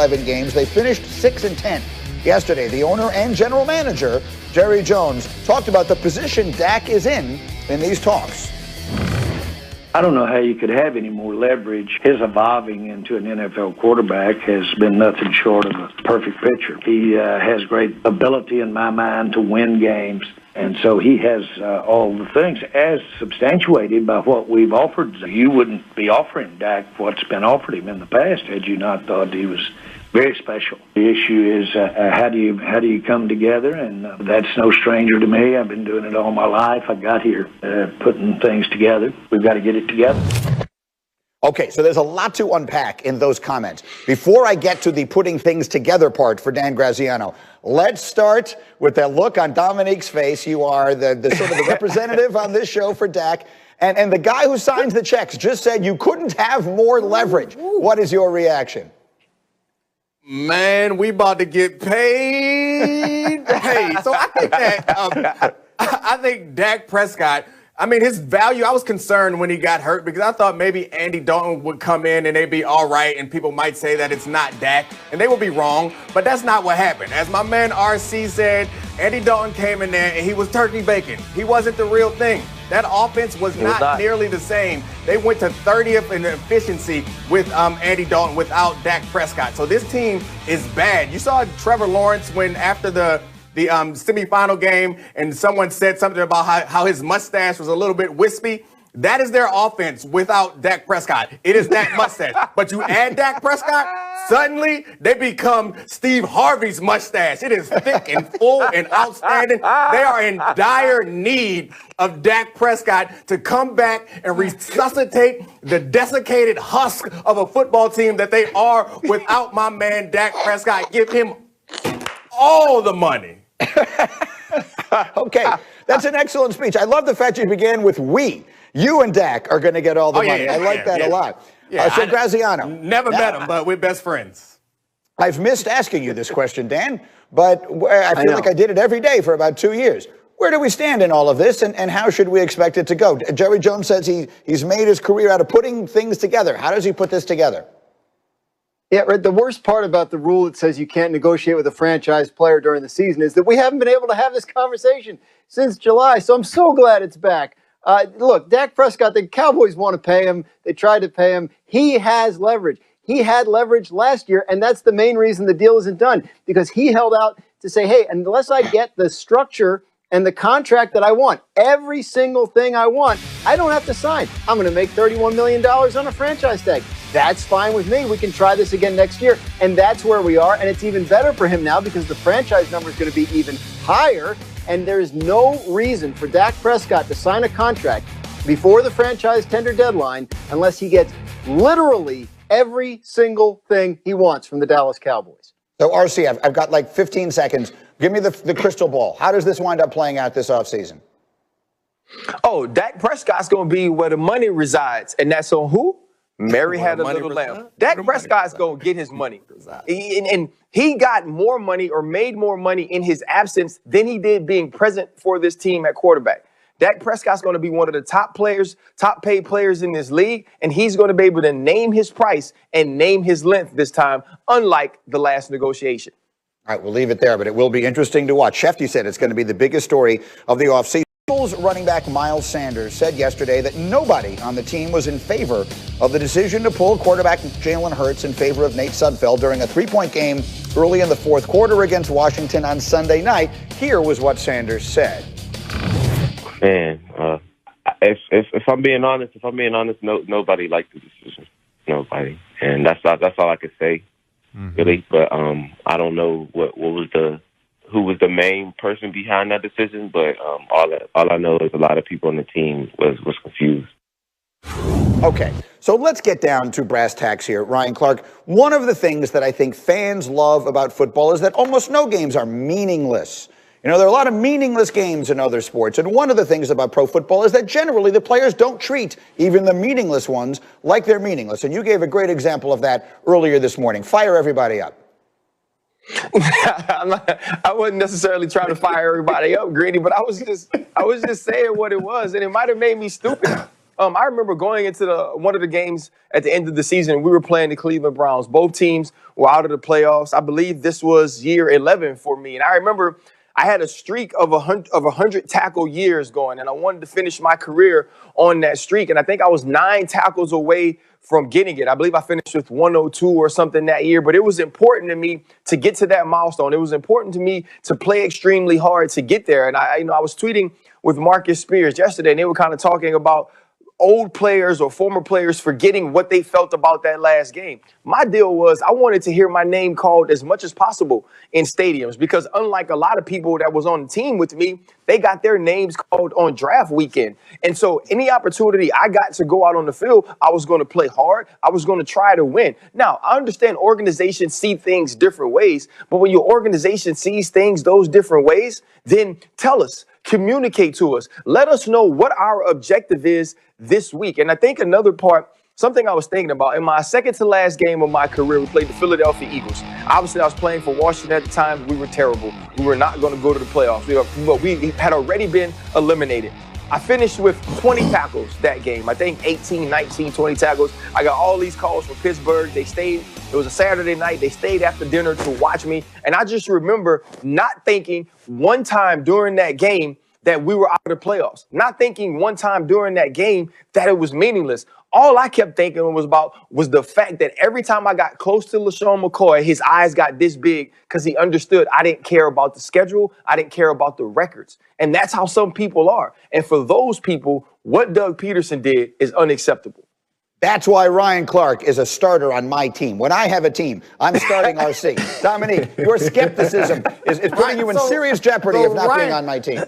11 games. They finished 6-10. Yesterday, the owner and general manager, Jerry Jones, talked about the position Dak is in these talks. I don't know how you could have any more leverage. His evolving into an NFL quarterback has been nothing short of a perfect picture. He has great ability in my mind to win games. And so he has all the things as substantiated by what we've offered. You wouldn't be offering Dak what's been offered him in the past had you not thought he was very special. The issue is how do you come together, and that's no stranger to me. I've been doing it all my life. I got here putting things together. We've got to get it together. Okay, so there's a lot to unpack in those comments. Before I get to the putting things together part for Dan Graziano, let's start with that look on Dominique's face. You are the sort of the representative on this show for Dak, and the guy who signs the checks just said you couldn't have more leverage. What is your reaction? Man, we about to get paid. Hey, so I think that I think Dak Prescott, I mean, his value, I was concerned when he got hurt because I thought maybe Andy Dalton would come in and they'd be all right and people might say that it's not Dak, and they would be wrong, but that's not what happened. As my man RC said, Andy Dalton came in there and he was turkey bacon. He wasn't the real thing. That offense was not nearly the same. They went to 30th in efficiency with Andy Dalton without Dak Prescott. So this team is bad. You saw Trevor Lawrence when after the semifinal game and someone said something about how his mustache was a little bit wispy. That is their offense without Dak Prescott. It is that mustache. But you add Dak Prescott, suddenly they become Steve Harvey's mustache. It is thick and full and outstanding. They are in dire need of Dak Prescott to come back and resuscitate the desiccated husk of a football team that they are without my man Dak Prescott. Give him all the money. Okay, that's an excellent speech. I love the fact you began with we. You and Dak are going to get all the money. I like that a lot. So Graziano. Never met him, but we're best friends. I've missed asking you this question, Dan, but I feel like I did it every day for about 2 years. Where do we stand in all of this, and how should we expect it to go? Jerry Jones says he's made his career out of putting things together. How does he put this together? Yeah, right. The worst part about the rule that says you can't negotiate with a franchise player during the season is that we haven't been able to have this conversation since July. So I'm so glad it's back. Look, Dak Prescott, the Cowboys want to pay him. They tried to pay him. He has leverage. He had leverage last year, and that's the main reason the deal isn't done, because he held out to say, hey, unless I get the structure and the contract that I want, every single thing I want, I don't have to sign. I'm going to make $31 million on a franchise tag. That's fine with me. We can try this again next year. And that's where we are. And it's even better for him now because the franchise number is going to be even higher. And there's no reason for Dak Prescott to sign a contract before the franchise tender deadline unless he gets literally every single thing he wants from the Dallas Cowboys. So, RC, I've got like 15 seconds. Give me the crystal ball. How does this wind up playing out this offseason? Oh, Dak Prescott's going to be where the money resides. And that's on who? Mary had a little lamb. Dak Prescott's going to get his money. And he got more money or made more money in his absence than he did being present for this team at quarterback. Dak Prescott's going to be one of the top paid players in this league, and he's going to be able to name his price and name his length this time, unlike the last negotiation. All right, we'll leave it there, but it will be interesting to watch. Shefty said it's going to be the biggest story of the offseason. Running back Miles Sanders said yesterday that nobody on the team was in favor of the decision to pull quarterback Jalen Hurts in favor of Nate Sudfeld during a 3-point game early in the fourth quarter against Washington on Sunday night. Here was what Sanders said. Man, if I'm being honest, nobody liked the decision. Nobody, and that's all I could say, really. But I don't know who was the main person behind that decision, but all I know is a lot of people on the team was confused. Okay, so let's get down to brass tacks here. Ryan Clark, one of the things that I think fans love about football is that almost no games are meaningless. There are a lot of meaningless games in other sports, and one of the things about pro football is that generally the players don't treat even the meaningless ones like they're meaningless, and you gave a great example of that earlier this morning. Fire everybody up. I wasn't necessarily trying to fire everybody up, Greeny, but I was just saying what it was, and it might have made me stupid. I remember going into one of the games at the end of the season. We were playing the Cleveland Browns. Both teams were out of the playoffs. I believe this was year 11 for me. And I remember I had a streak of 100 tackle years going, and I wanted to finish my career on that streak. And I think I was 9 tackles away from getting it. I believe I finished with 102 or something that year, but it was important to me to get to that milestone. It was important to me to play extremely hard to get there. And I was tweeting with Marcus Spears yesterday, and they were kind of talking about old players or former players forgetting what they felt about that last game. My deal was I wanted to hear my name called as much as possible in stadiums, because unlike a lot of people that was on the team with me, they got their names called on draft weekend. And so any opportunity I got to go out on the field, I was going to play hard. I was going to try to win. Now, I understand organizations see things different ways, but when your organization sees things those different ways, then tell us. Communicate to us. Let us know what our objective is this week. And I think another part, something I was thinking about, in my second to last game of my career, we played the Philadelphia Eagles. Obviously, I was playing for Washington at the time. We were terrible. We were not going to go to the playoffs. We had already been eliminated. I finished with 20 tackles that game. I think 18, 19, 20 tackles. I got all these calls from Pittsburgh. They stayed. It was a Saturday night. They stayed after dinner to watch me. And I just remember not thinking one time during that game that we were out of the playoffs. Not thinking one time during that game that it was meaningless. All I kept thinking was the fact that every time I got close to LaShawn McCoy, his eyes got this big because he understood I didn't care about the schedule. I didn't care about the records. And that's how some people are. And for those people, what Doug Peterson did is unacceptable. That's why Ryan Clark is a starter on my team. When I have a team, I'm starting RC. Dominique, your skepticism is putting you in serious jeopardy of not being on my team.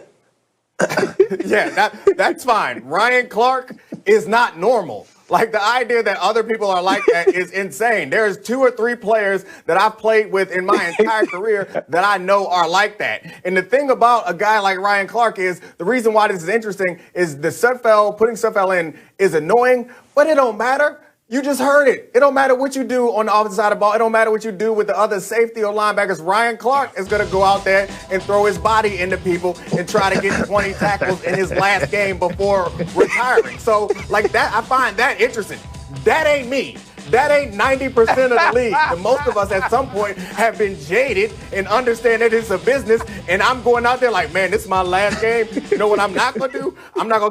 Yeah, that's fine. Ryan Clark is not normal. Like, the idea that other people are like that is insane. There's 2 or 3 players that I've played with in my entire career that I know are like that. And the thing about a guy like Ryan Clark is, the reason why this is interesting is putting Sudfeld in is annoying, but it don't matter. You just heard it. It don't matter what you do on the opposite side of the ball. It don't matter what you do with the other safety or linebackers. Ryan Clark is going to go out there and throw his body into people and try to get 20 tackles in his last game before retiring. So, like that, I find that interesting. That ain't me. That ain't 90% of the league. And most of us at some point have been jaded and understand that it's a business. And I'm going out there like, man, this is my last game. You know what I'm not going to do? I'm not going to